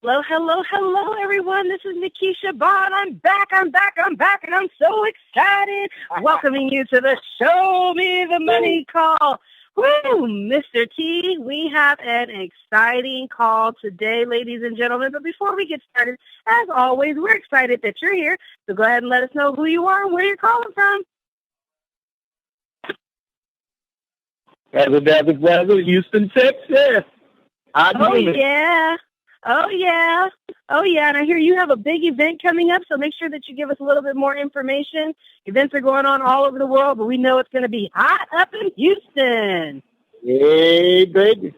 Hello, hello, hello, everyone. This is Nikisha Bond. I'm back, and I'm so excited. Welcoming you to the Show Me the Money call. Woo, Mr. T, we have an exciting call today, ladies and gentlemen. But before we get started, as always, we're excited that you're here. So go ahead and let us know who you are and where you're calling from. Brother, Houston, Texas. Oh, yeah. Oh, yeah. Oh, yeah. And I hear you have a big event coming up, so make sure that you give us a little bit more information. Events are going on all over the world, but we know it's going to be hot up in Houston. Hey, baby.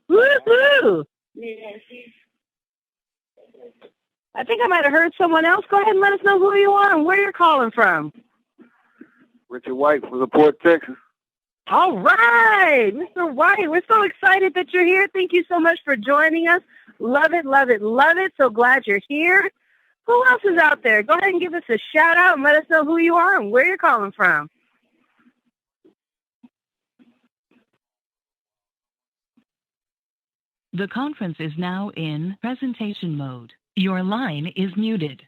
Woo-hoo. I think I might have heard someone else. Go ahead and let us know who you are and where you're calling from. Richard White from LaPorte, Texas. All right, Mr. White, we're so excited that you're here. Thank you so much for joining us. Love it, love it, love it. So glad you're here. Who else is out there? Go ahead and give us a shout out and let us know who you are and where you're calling from. The conference is now in presentation mode. Your line is muted.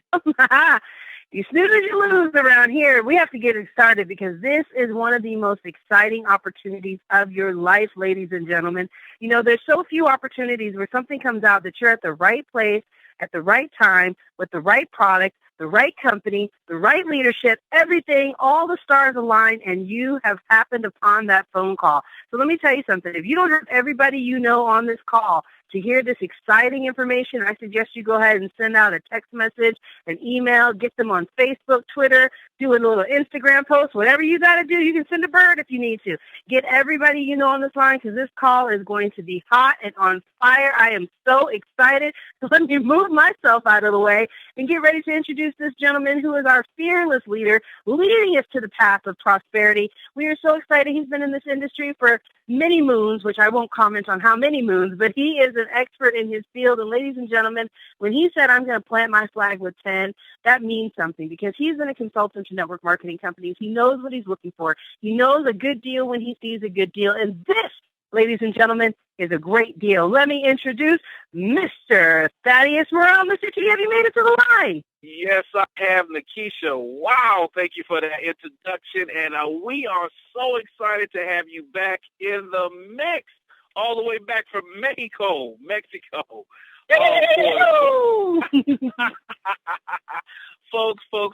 You snooze or you lose around here. We have to get it started because this is one of the most exciting opportunities of your life, ladies and gentlemen. You know, there's so few opportunities where something comes out that you're at the right place, at the right time, with the right product, the right company, the right leadership, everything, all the stars align, and you have happened upon that phone call. So let me tell you something. If you don't have everybody you know on this call to hear this exciting information, I suggest you go ahead and send out a text message, an email, get them on Facebook, Twitter, do a little Instagram post, whatever you got to do. You can send a bird if you need to. Get everybody you know on this line because this call is going to be hot and on fire. I am so excited. So let me move myself out of the way and get ready to introduce this gentleman who is our fearless leader, leading us to the path of prosperity. We are so excited. He's been in this industry for many moons, which I won't comment on how many moons, but he is an expert in his field. And ladies and gentlemen, when he said, I'm going to plant my flag with 10, that means something because he's been a consultant to network marketing companies. He knows what he's looking for. He knows a good deal when he sees a good deal. And this, ladies and gentlemen, is a great deal. Let me introduce Mr. Thaddeus Morel. Mr. T, have you made it to the line? Yes, I have, Nikisha. Wow, thank you for that introduction. And we are so excited to have you back in the mix, all the way back from Mexico.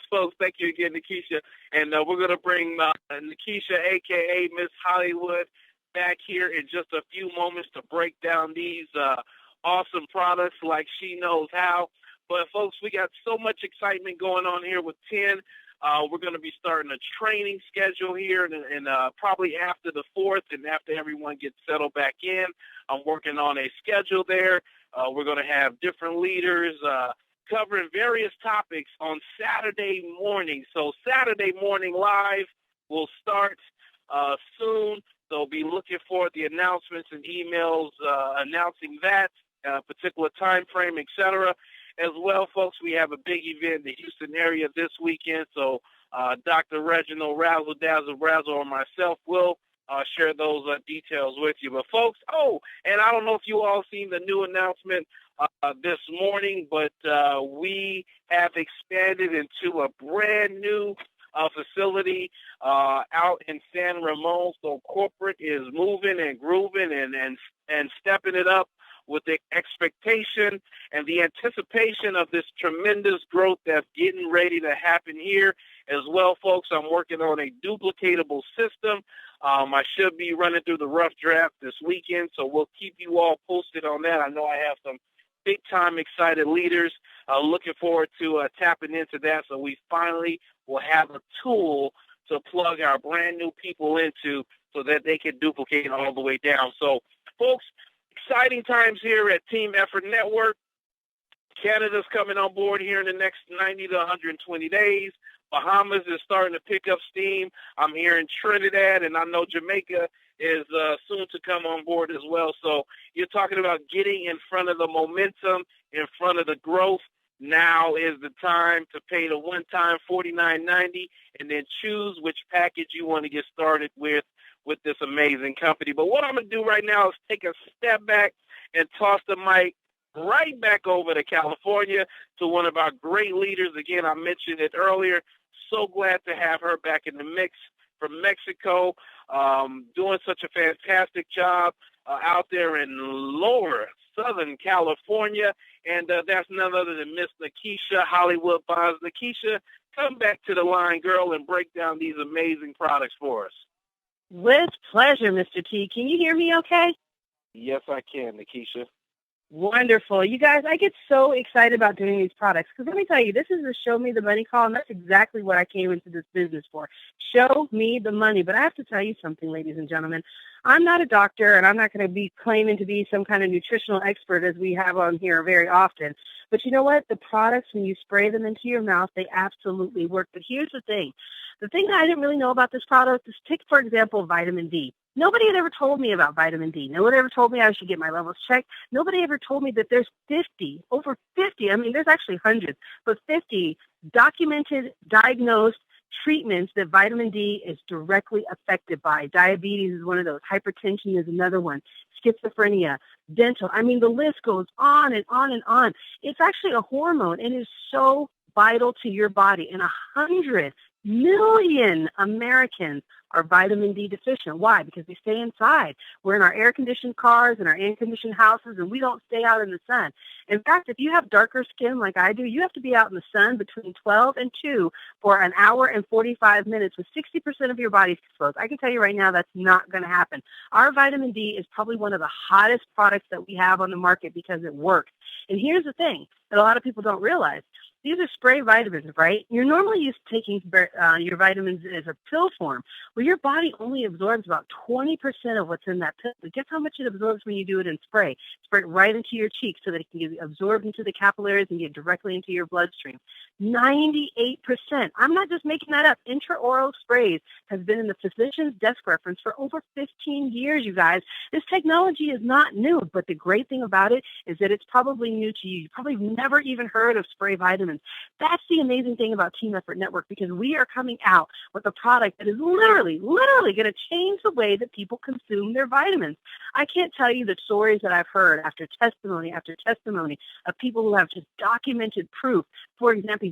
Folks, thank you again, Nikisha. And we're going to bring Nikisha, a.k.a. Miss Hollywood, back here in just a few moments to break down these awesome products like she knows how. But, folks, we got so much excitement going on here with 10. We're going to be starting a training schedule here and probably after the 4th and after everyone gets settled back in. I'm working on a schedule there. We're going to have different leaders covering various topics on Saturday morning. So Saturday morning live will start soon. So be looking for the announcements and emails announcing that particular time frame, etc. As well, folks, we have a big event in the Houston area this weekend. So Dr. Reginald Razzle Dazzle Razzle or myself will share those details with you. But, folks, and I don't know if you all seen the new announcement this morning, but we have expanded into a brand new facility out in San Ramon. So corporate is moving and grooving and stepping it up with the expectation and the anticipation of this tremendous growth that's getting ready to happen here as well, folks. I'm working on a duplicatable system. I should be running through the rough draft this weekend, so we'll keep you all posted on that. I know I have some big-time excited leaders looking forward to tapping into that, so we finally will have a tool to plug our brand-new people into so that they can duplicate all the way down. So, folks, exciting times here at Team Effort Network. Canada's coming on board here in the next 90 to 120 days. Bahamas is starting to pick up steam. I'm here in Trinidad, and I know Jamaica is soon to come on board as well. So you're talking about getting in front of the momentum, in front of the growth. Now is the time to pay the one-time $49.90 and then choose which package you want to get started with this amazing company. But what I'm going to do right now is take a step back and toss the mic right back over to California to one of our great leaders. Again, I mentioned it earlier. So glad to have her back in the mix from Mexico, doing such a fantastic job out there in lower Southern California. And that's none other than Miss Nikisha Hollywood Bonds. Nikisha, come back to the line, girl, and break down these amazing products for us. With pleasure, Mr. T. Can you hear me okay? Yes, I can, Nikisha. Wonderful. You guys, I get so excited about doing these products because let me tell you, this is a show me the money call, and that's exactly what I came into this business for. Show me the money. But I have to tell you something, ladies and gentlemen. I'm not a doctor, and I'm not going to be claiming to be some kind of nutritional expert as we have on here very often. But you know what? The products, when you spray them into your mouth, they absolutely work. But here's the thing. The thing that I didn't really know about this product is, take, for example, vitamin D. Nobody had ever told me about vitamin D. Nobody ever told me I should get my levels checked. Nobody ever told me that there's over 50, I mean, there's actually hundreds, but 50 documented, diagnosed treatments that vitamin D is directly affected by. Diabetes is one of those. Hypertension is another one. Schizophrenia, dental. I mean, the list goes on and on and on. It's actually a hormone and is so vital to your body. And 100 million Americans are vitamin D deficient. Why? Because we stay inside. We're in our air-conditioned cars and our air-conditioned houses, and we don't stay out in the sun. In fact, if you have darker skin like I do, you have to be out in the sun between 12 and 2 for an hour and 45 minutes with 60% of your body exposed. I can tell you right now that's not going to happen. Our vitamin D is probably one of the hottest products that we have on the market because it works. And here's the thing that a lot of people don't realize. These are spray vitamins, right? You're normally used to taking your vitamins as a pill form. Well, your body only absorbs about 20% of what's in that pill. But guess how much it absorbs when you do it in spray? Spray it right into your cheeks so that it can get absorbed into the capillaries and get directly into your bloodstream. 98%. I'm not just making that up. Intraoral sprays has been in the physician's desk reference for over 15 years, you guys. This technology is not new, but the great thing about it is that it's probably new to you. You probably never even heard of spray vitamins. That's the amazing thing about Team Effort Network, because we are coming out with a product that is literally going to change the way that people consume their vitamins. I can't tell you the stories that I've heard after testimony of people who have just documented proof. For example,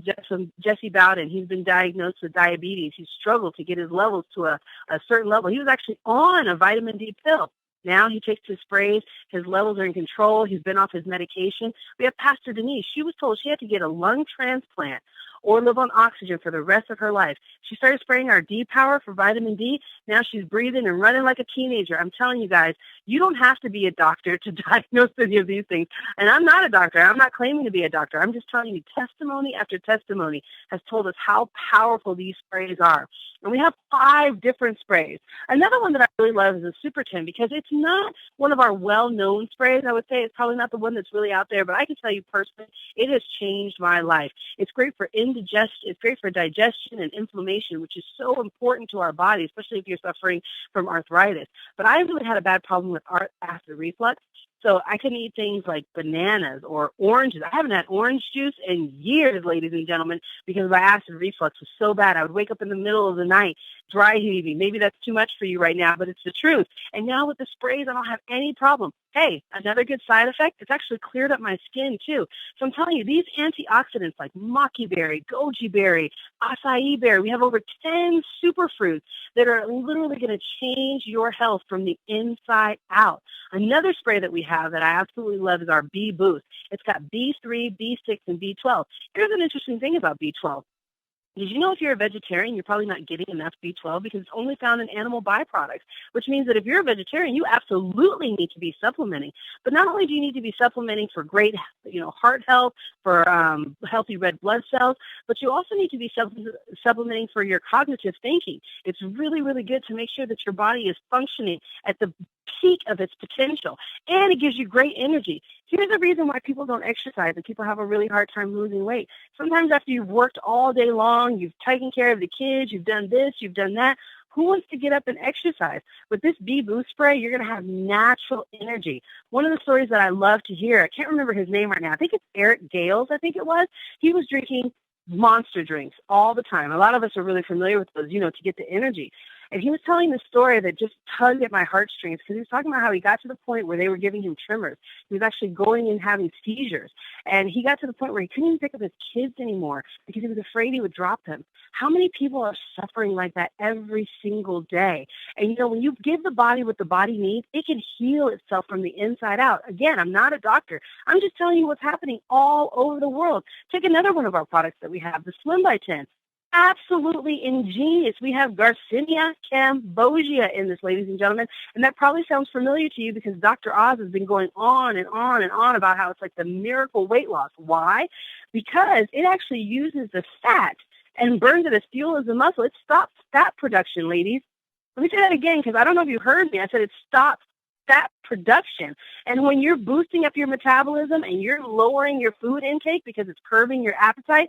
Jesse Bowden, he's been diagnosed with diabetes. He struggled to get his levels to a certain level. He was actually on a vitamin D pill. Now he takes his sprays. His levels are in control. He's been off his medication. We have Pastor Denise. She was told she had to get a lung transplant or live on oxygen for the rest of her life. She started spraying our D-Power for vitamin D. Now she's breathing and running like a teenager. I'm telling you guys, you don't have to be a doctor to diagnose any of these things. And I'm not a doctor. I'm not claiming to be a doctor. I'm just telling you, testimony after testimony has told us how powerful these sprays are. And we have 5 different sprays. Another one that I really love is a Super 10 because it's not one of our well-known sprays. I would say it's probably not the one that's really out there, but I can tell you personally, it has changed my life. It's great for indigestion. It's great for digestion and inflammation, which is so important to our body, especially if you're suffering from arthritis. But I really had a bad problem with acid reflux. So I couldn't eat things like bananas or oranges. I haven't had orange juice in years, ladies and gentlemen, because my acid reflux was so bad. I would wake up in the middle of the night, dry heaving. Maybe that's too much for you right now, but it's the truth. And now with the sprays, I don't have any problem. Hey, another good side effect, it's actually cleared up my skin too. So I'm telling you, these antioxidants like maki berry, goji berry, acai berry, we have over 10 superfruits that are literally going to change your health from the inside out. Another spray that we have that I absolutely love is our B Boost. It's got B3, B6, and B12. Here's an interesting thing about B12. Did you know if you're a vegetarian, you're probably not getting enough B12 because it's only found in animal byproducts, which means that if you're a vegetarian, you absolutely need to be supplementing. But not only do you need to be supplementing for great, heart health, for healthy red blood cells, but you also need to be supplementing for your cognitive thinking. It's really, really good to make sure that your body is functioning at the peak of its potential, and it gives you great energy. Here's the reason why people don't exercise and people have a really hard time losing weight. Sometimes after you've worked all day long, you've taken care of the kids, you've done this, you've done that, who wants to get up and exercise? With this B Boost spray, you're going to have natural energy. One of the stories that I love to hear, I can't remember his name right now. I think it's Eric Gales, I think it was. He was drinking Monster drinks all the time. A lot of us are really familiar with those, to get the energy. And he was telling the story that just tugged at my heartstrings because he was talking about how he got to the point where they were giving him tremors. He was actually going and having seizures. And he got to the point where he couldn't even pick up his kids anymore because he was afraid he would drop them. How many people are suffering like that every single day? And, you know, when you give the body what the body needs, it can heal itself from the inside out. Again, I'm not a doctor. I'm just telling you what's happening all over the world. Take another one of our products that we have, the Slim by 10. Absolutely ingenious. We have Garcinia cambogia in this, ladies and gentlemen. And that probably sounds familiar to you because Dr. Oz has been going on and on and on about how it's like the miracle weight loss. Why? Because it actually uses the fat and burns it as fuel as a muscle. It stops fat production, ladies. Let me say that again because I don't know if you heard me. I said it stops fat production. And when you're boosting up your metabolism and you're lowering your food intake because it's curbing your appetite,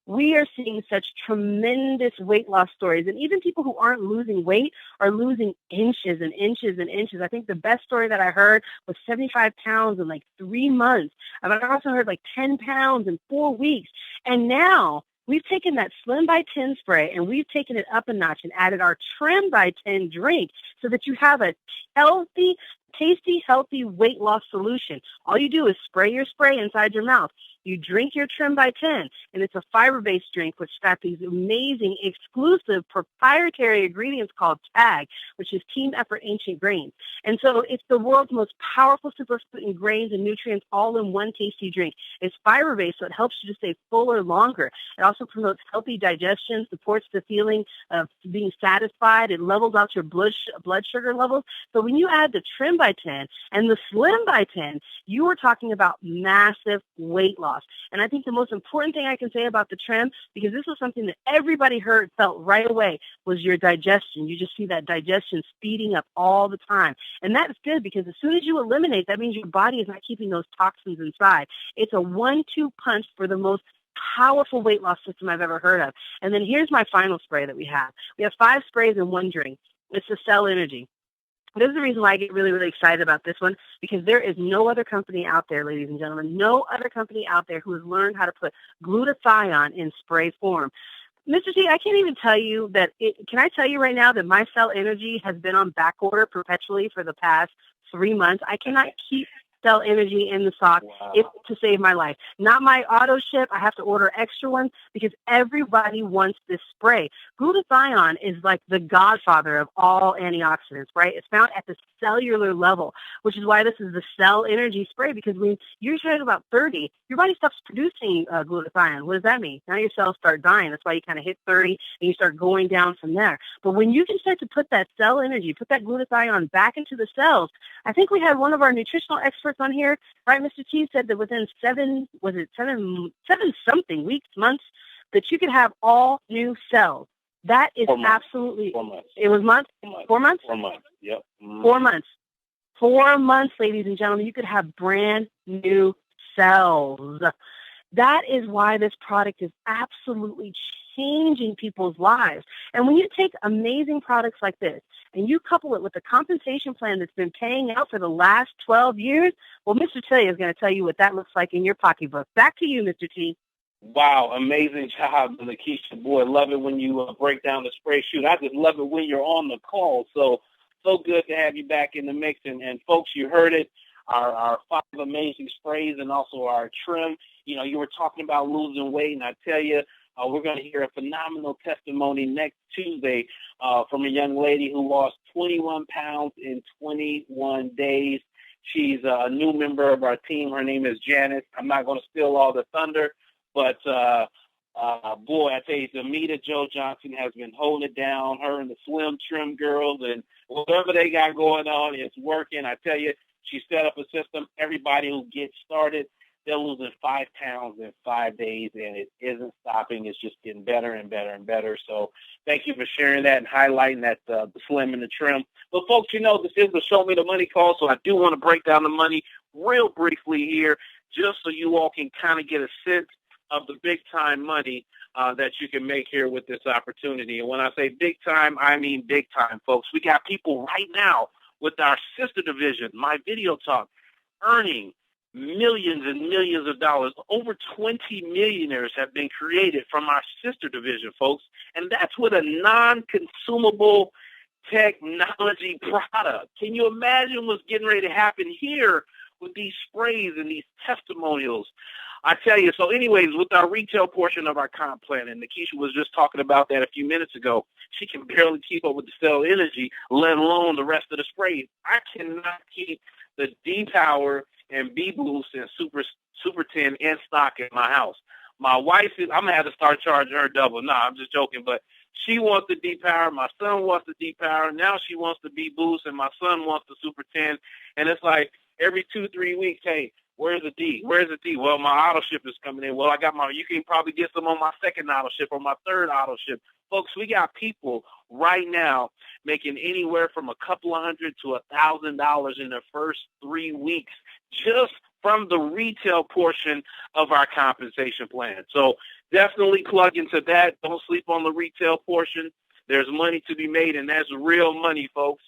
we are seeing such tremendous weight loss stories. And even people who aren't losing weight are losing inches and inches and inches. I think the best story that I heard was 75 pounds in like 3 months. I also heard like 10 pounds in 4 weeks. And now we've taken that Slim by 10 spray and we've taken it up a notch and added our Trim by 10 drink so that you have a healthy, tasty, healthy weight loss solution. All you do is spray your spray inside your mouth. You drink your Trim by 10, and it's a fiber-based drink which got these amazing, exclusive, proprietary ingredients called TAG, which is Team Effort Ancient Grains. And so it's the world's most powerful superfood and grains and nutrients all in one tasty drink. It's fiber-based, so it helps you to stay fuller longer. It also promotes healthy digestion, supports the feeling of being satisfied. It levels out your blood sugar levels. So when you add the Trim by 10 and the Slim by 10, you are talking about massive weight loss. And I think the most important thing I can say about the Trim, because this was something that everybody felt right away, was your digestion. You just see that digestion speeding up all the time. And that's good because as soon as you eliminate, that means your body is not keeping those toxins inside. It's a 1-2 punch for the most powerful weight loss system I've ever heard of. And then here's my final spray that we have. We have 5 sprays in one drink. It's the Cell Energy. This is the reason why I get really, really excited about this one, because there is no other company out there, ladies and gentlemen, no other company out there who has learned how to put glutathione in spray form. Mr. T, I can't even tell you that can I tell you right now that my Cell Energy has been on back order perpetually for the past 3 months. I cannot keep Cell Energy in the stock to save my life. Not my auto ship. I have to order extra ones because everybody wants this spray. Glutathione is like the godfather of all antioxidants, right? It's found at the cellular level, which is why this is the Cell Energy spray, because when you're at about 30, your body stops producing glutathione. What does that mean? Now your cells start dying. That's why you kind of hit 30 and you start going down from there. But when you can start to put that Cell Energy, put that glutathione back into the cells, I think we had one of our nutritional experts on here, right? Mr. T said that within seven something weeks, months, that you could have all new cells. That is absolutely 4 months. It was months? 4 months? 4 months. Yep. Mm-hmm. 4 months. 4 months, ladies and gentlemen, you could have brand new cells. That is why this product is absolutely changing people's lives. And when you take amazing products like this and you couple it with the compensation plan that's been paying out for the last 12 years, well, Mr. T is going to tell you what that looks like in your pocketbook. Back to you, Mr. T. Wow, amazing job, Nikisha. Boy, love it when you break down the spray shoot. I just love it when you're on the call. So good to have you back in the mix. And folks, you heard it, our 5 amazing sprays and also our Trim. You know, you were talking about losing weight, and I tell you, we're going to hear a phenomenal testimony next Tuesday from a young lady who lost 21 pounds in 21 days. She's a new member of our team. Her name is Janice. I'm not going to steal all the thunder, but boy, I tell you, Damita Joe Johnson has been holding it down. Her and the Slim Trim girls, and whatever they got going on, it's working. I tell you, she set up a system. Everybody who gets started, they're losing 5 pounds in 5 days, and it isn't stopping. It's just getting better and better and better. So thank you for sharing that and highlighting that the Slim and the Trim. But, folks, you know, this is the Show Me the Money call, so I do want to break down the money real briefly here just so you all can kind of get a sense of the big-time money that you can make here with this opportunity. And when I say big time, I mean big time, folks. We got people right now with our sister division, My Video Talk, earning millions and millions of dollars. Over 20 millionaires have been created from our sister division, folks. And that's with a non-consumable technology product. Can you imagine what's getting ready to happen here with these sprays and these testimonials? I tell you. So anyways, with our retail portion of our comp plan, and Nikisha was just talking about that a few minutes ago, she can barely keep up with the cell energy, let alone the rest of the sprays. I cannot keep the D-Power and B-Boost and Super 10 in stock in my house. My wife is, I'm going to have to start charging her double. No, I'm just joking, but she wants the D-Power. My son wants the D-Power. Now she wants the B-Boost, and my son wants the Super 10. And it's like every 2-3 weeks, hey, where's the D? Where's the D? Well, my auto ship is coming in. Well, I got you can probably get some on my second auto ship or my third auto ship. Folks, we got people right now making anywhere from a couple of $100 to $1,000 in their first 3 weeks just from the retail portion of our compensation plan. So definitely plug into that. Don't sleep on the retail portion. There's money to be made, and that's real money, folks.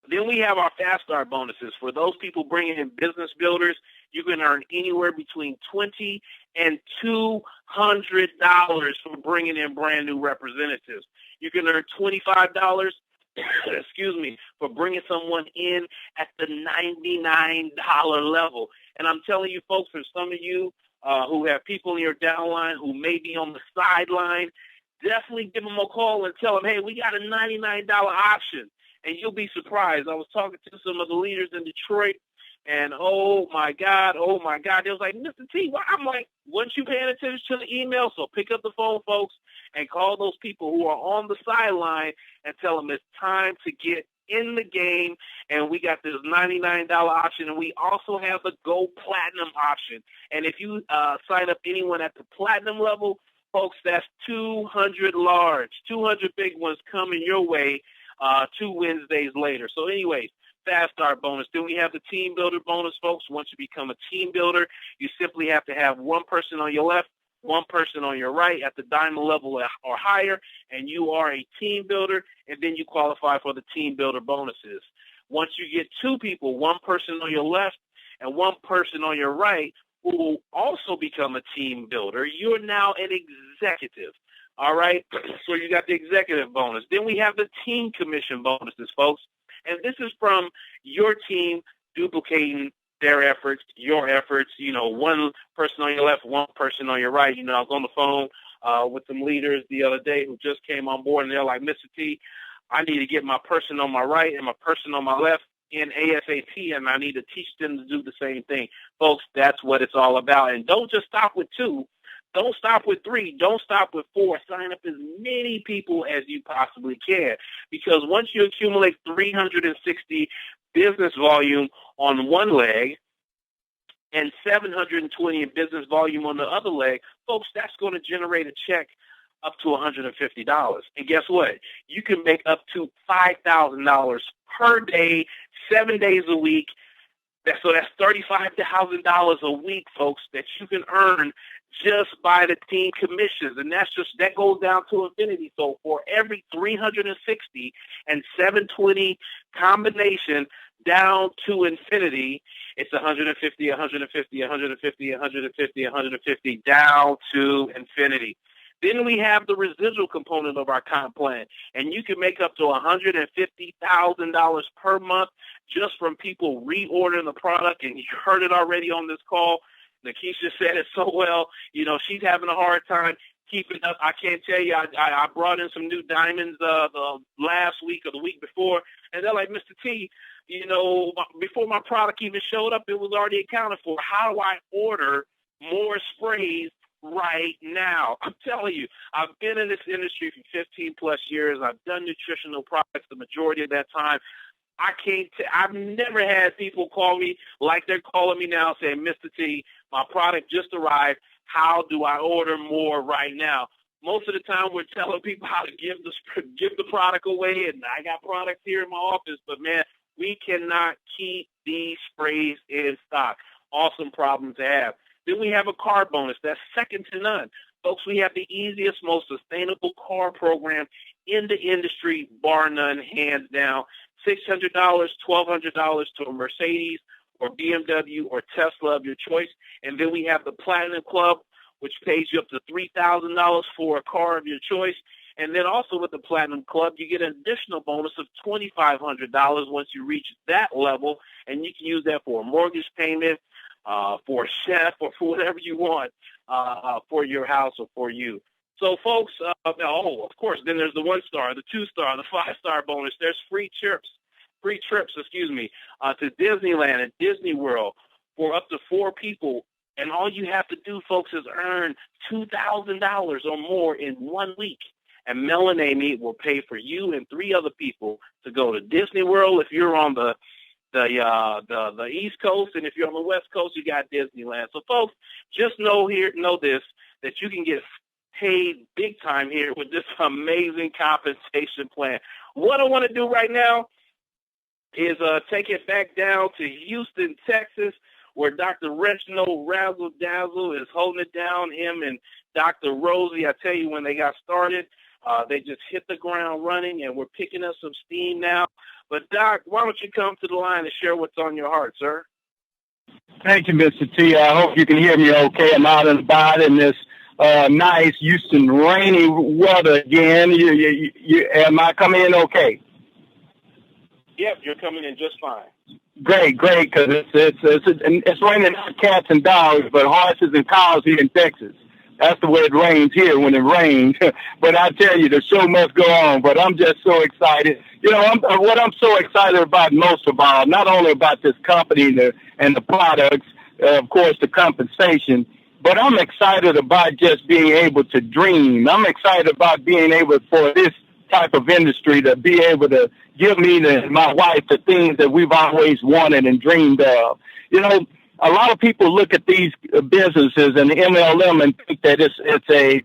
Then we have our Fast Start bonuses. For those people bringing in business builders, you can earn anywhere between $20 and $200 for bringing in brand new representatives. You can earn $25, for bringing someone in at the $99 level. And I'm telling you, folks, for some of you who have people in your downline who may be on the sideline, definitely give them a call and tell them, hey, we got a $99 option. And you'll be surprised. I was talking to some of the leaders in Detroit, and oh my God. They was like, Mr. T, well, I'm like, weren't you paying attention to the email? So pick up the phone, folks, and call those people who are on the sideline and tell them it's time to get in the game. And we got this $99 option, and we also have the Go Platinum option. And if you sign up anyone at the Platinum level, folks, that's 200 large, 200 big ones coming your way 2 Wednesdays later. So anyways, Fast Start bonus. Then we have the Team Builder bonus, folks. Once you become a team builder, you simply have to have one person on your left, one person on your right at the diamond level or higher, and you are a team builder, and then you qualify for the Team Builder bonuses. Once you get 2 people, one person on your left and one person on your right, who will also become a team builder, you're now an executive. All right, so you got the executive bonus. Then we have the team commission bonuses, folks. And this is from your team duplicating their efforts, your efforts, one person on your left, one person on your right. I was on the phone with some leaders the other day who just came on board, and they're like, Mr. T, I need to get my person on my right and my person on my left in ASAP, and I need to teach them to do the same thing. Folks, that's what it's all about. And don't just stop with 2. Don't stop with 3. Don't stop with 4. Sign up as many people as you possibly can, because once you accumulate 360 business volume on one leg and 720 in business volume on the other leg, folks, that's going to generate a check up to $150. And guess what? You can make up to $5,000 per day, 7 days a week. So that's $35,000 a week, folks, that you can earn just by the team commissions. And that goes down to infinity. So for every 360 and 720 combination down to infinity, it's 150, 150, 150, 150, 150 down to infinity. Then we have the residual component of our comp plan, and you can make up to $150,000 per month just from people reordering the product. And you heard it already on this call. Nikisha said it so well. She's having a hard time keeping up. I can't tell you. I brought in some new diamonds the last week or the week before, and they're like, Mr. T, before my product even showed up, it was already accounted for. How do I order more sprays right now? I'm telling you, I've been in this industry for 15 plus years. I've done nutritional products the majority of that time. I've never had people call me like they're calling me now saying, Mr. T, my product just arrived. How do I order more right now? Most of the time we're telling people how to give the product away, and I got products here in my office, but man, we cannot keep these sprays in stock. Awesome problem to have. Then we have a car bonus that's second to none. Folks, we have the easiest, most sustainable car program in the industry, bar none, hands down. $600, $1,200 to a Mercedes or BMW or Tesla of your choice. And then we have the Platinum Club, which pays you up to $3,000 for a car of your choice. And then also with the Platinum Club, you get an additional bonus of $2,500 once you reach that level, and you can use that for a mortgage payment, for a chef, or for whatever you want for your house or for you. So, folks, of course, then there's the 1-star, the 2-star, the 5-star bonus. There's free trips, to Disneyland and Disney World for up to 4 people. And all you have to do, folks, is earn $2,000 or more in 1 week. And Mel and Amy will pay for you and 3 other people to go to Disney World if you're on the East Coast, and if you're on the West Coast, you got Disneyland. So, folks, just know this, that you can get paid big time here with this amazing compensation plan. What I want to do right now is take it back down to Houston, Texas, where Dr. Reginald Razzle Dazzle is holding it down. Him and Dr. Rosie, I tell you, when they got started, they just hit the ground running, and we're picking up some steam now. But, Doc, why don't you come to the line and share what's on your heart, sir? Thank you, Mr. T. I hope you can hear me okay. I'm out and about in this nice Houston rainy weather again. Am I coming in okay? Yep, you're coming in just fine. Great, because it's raining not cats and dogs, but horses and cows here in Texas. That's the way it rains here when it rains. But I tell you, the show must go on. But I'm just so excited. You know, what I'm so excited about most of all, not only about this company and the products, of course, the compensation, but I'm excited about just being able to dream. I'm excited about being able for this type of industry to be able to give me and my wife the things that we've always wanted and dreamed of. You know, a lot of people look at these businesses and the MLM and think that it's a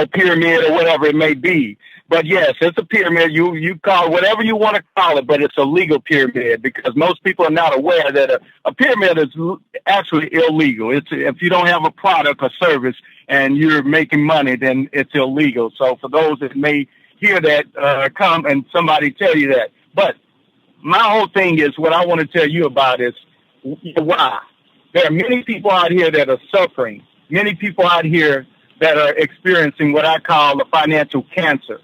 pyramid or whatever it may be. But yes, it's a pyramid. You call it whatever you want to call it, but it's a legal pyramid because most people are not aware that a pyramid is actually illegal. It's if you don't have a product or service and you're making money, then it's illegal. So for those that may hear that, come and somebody tell you that. But my whole thing is what I want to tell you about is why. There are many people out here that are suffering, many people out here that are experiencing what I call a financial cancer.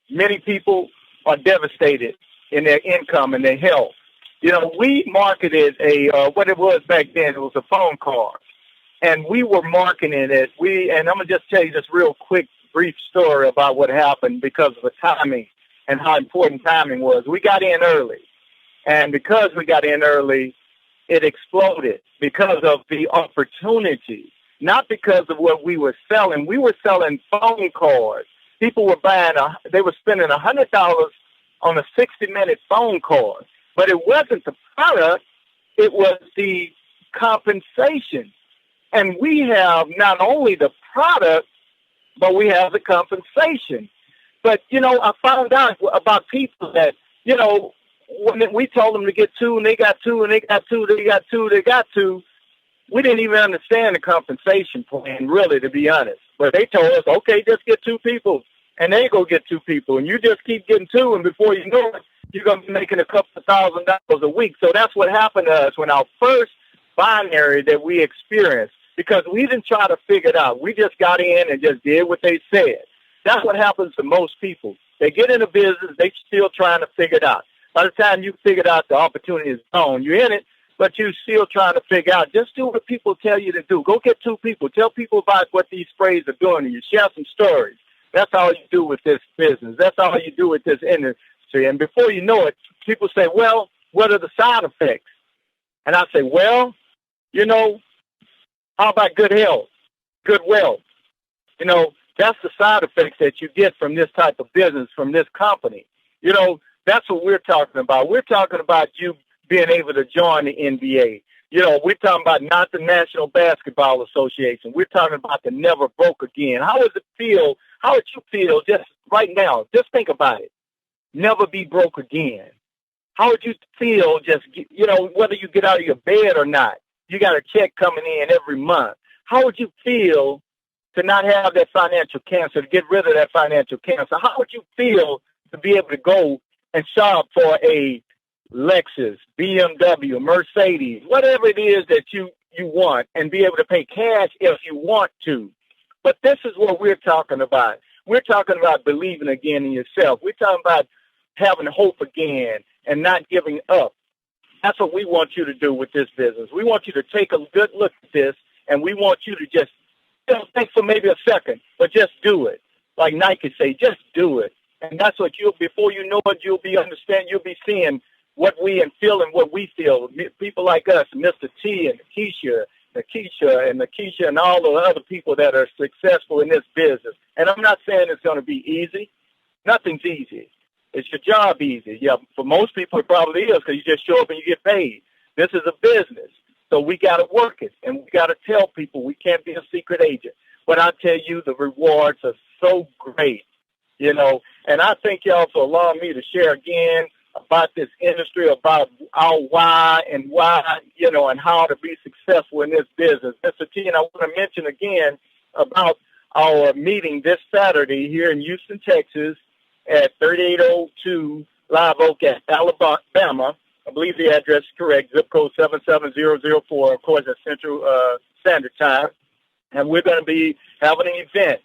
Many people are devastated in their income and their health. You know, we marketed what it was back then, it was a phone card. And we were marketing it. And I'm going to just tell you this real quick, brief story about what happened because of the timing and how important timing was. We got in early. And because we got in early, it exploded because of the opportunity, not because of what we were selling. We were selling phone cards. People were they were spending $100 on a 60-minute phone card. But it wasn't the product, it was the compensation. And we have not only the product, but we have the compensation. But, you know, I found out about people that, you know, when we told them to get 2 and they got 2 and they got 2, they got 2, they got 2, we didn't even understand the compensation plan, really, to be honest. But they told us, okay, just get 2 people. And they go get 2 people. And you just keep getting 2. And before you know it, you're going to be making a couple of $1,000s a week. So that's what happened to us when our first binary that we experienced, because we didn't try to figure it out. We just got in and just did what they said. That's what happens to most people. They get in a business, they still trying to figure it out. By the time you figured out the opportunity is gone, you're in it, but you're still trying to figure out. Just do what people tell you to do. Go get 2 people. Tell people about what these sprays are doing to you. Share some stories. That's all you do with this business. That's all you do with this industry. And before you know it, people say, well, what are the side effects? And I say, well, you know, how about good health, good wealth? You know, that's the side effects that you get from this type of business, from this company. You know, that's what we're talking about. We're talking about you being able to join the NBA. You know, we're talking about not the National Basketball Association. We're talking about the Never Broke Again. How would it feel? How would you feel just right now? Just think about it. Never be broke again. How would you feel just, you know, whether you get out of your bed or not? You got a check coming in every month. How would you feel to not have that financial cancer, to get rid of that financial cancer? How would you feel to be able to go and shop for a Lexus, BMW, Mercedes, whatever it is that you want, and be able to pay cash if you want to? But this is what we're talking about. We're talking about believing again in yourself. We're talking about having hope again and not giving up. That's what we want you to do with this business. We want you to take a good look at this, and we want you to just think for maybe a second, but just do it. Like Nike say, just do it. And that's what before you know it, you'll be seeing what we and feeling what we feel. People like us, Mr. T and Nikisha and all the other people that are successful in this business. And I'm not saying it's going to be easy. Nothing's easy. Is your job easy? Yeah, for most people it probably is because you just show up and you get paid. This is a business, so we got to work it, and we got to tell people we can't be a secret agent. But I tell you, the rewards are so great, And I thank y'all for allowing me to share again about this industry, about our why, and how to be successful in this business. Mr. T, and I want to mention again about our meeting this Saturday here in Houston, Texas, at 3802 Live Oak at Alabama. I believe the address is correct, zip code 77004, of course, at Central Standard Time. And we're going to be having an event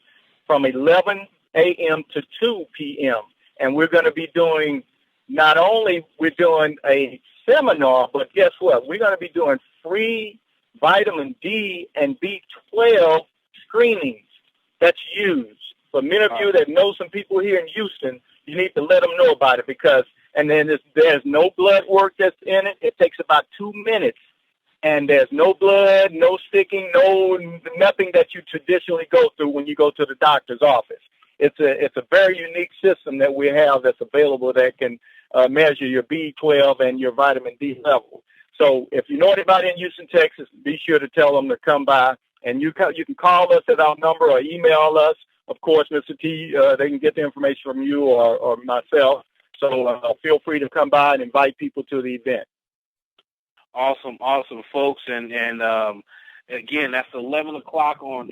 from 11 a.m. to 2 p.m. And we're going to be doing, not only we're doing a seminar, but guess what? We're going to be doing free vitamin D and B12 screenings that's used. For many of you that know some people here in Houston, you need to let them know about it and then there's no blood work that's in it. It takes about 2 minutes, and there's no blood, no sticking, nothing that you traditionally go through when you go to the doctor's office. It's a very unique system that we have that's available that can measure your B12 and your vitamin D level. So if you know anybody in Houston, Texas, be sure to tell them to come by, and you can call us at our number or email us. Of course, Mr. T, they can get the information from you or myself. So feel free to come by and invite people to the event. Awesome, folks. And again, that's 11 o'clock on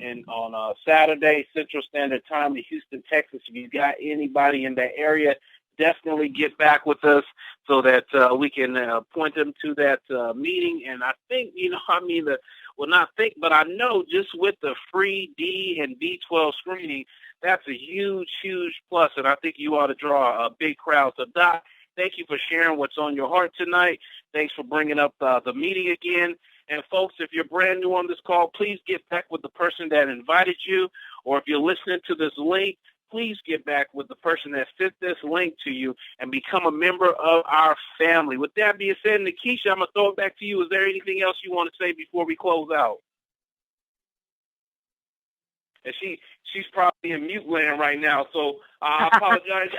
Saturday, Central Standard Time in Houston, Texas. If you got anybody in that area, definitely get back with us so that we can point them to that meeting. And I think, I know just with the free D and B12 screening, that's a huge, huge plus. And I think you ought to draw a big crowd. So, Doc, thank you for sharing what's on your heart tonight. Thanks for bringing up the meeting again. And, folks, if you're brand new on this call, please get back with the person that invited you. Or if you're listening to this link, please get back with the person that sent this link to you and become a member of our family. With that being said, Nikisha, I'm going to throw it back to you. Is there anything else you want to say before we close out? And she's probably in mute land right now, so I apologize.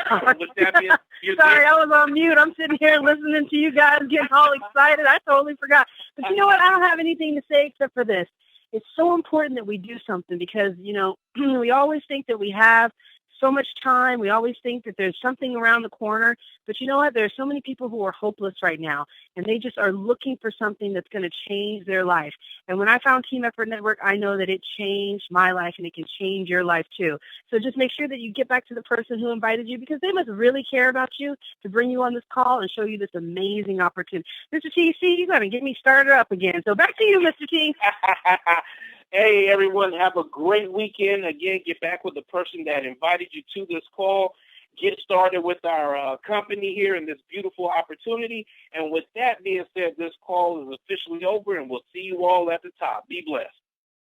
With that being, sorry, I was on mute. I'm sitting here listening to you guys getting all excited. I totally forgot. But you know what? I don't have anything to say except for this. It's so important that we do something because, we always think that we have so much time. We always think that there's something around the corner. But you know what? There are so many people who are hopeless right now, and they just are looking for something that's going to change their life. And when I found Team Effort Network, I know that it changed my life, and it can change your life too. So just make sure that you get back to the person who invited you because they must really care about you to bring you on this call and show you this amazing opportunity. Mr. T, you're going to get me started up again. So back to you, Mr. T. Hey, everyone, have a great weekend. Again, get back with the person that invited you to this call. Get started with our company here in this beautiful opportunity. And with that being said, this call is officially over, and we'll see you all at the top. Be blessed.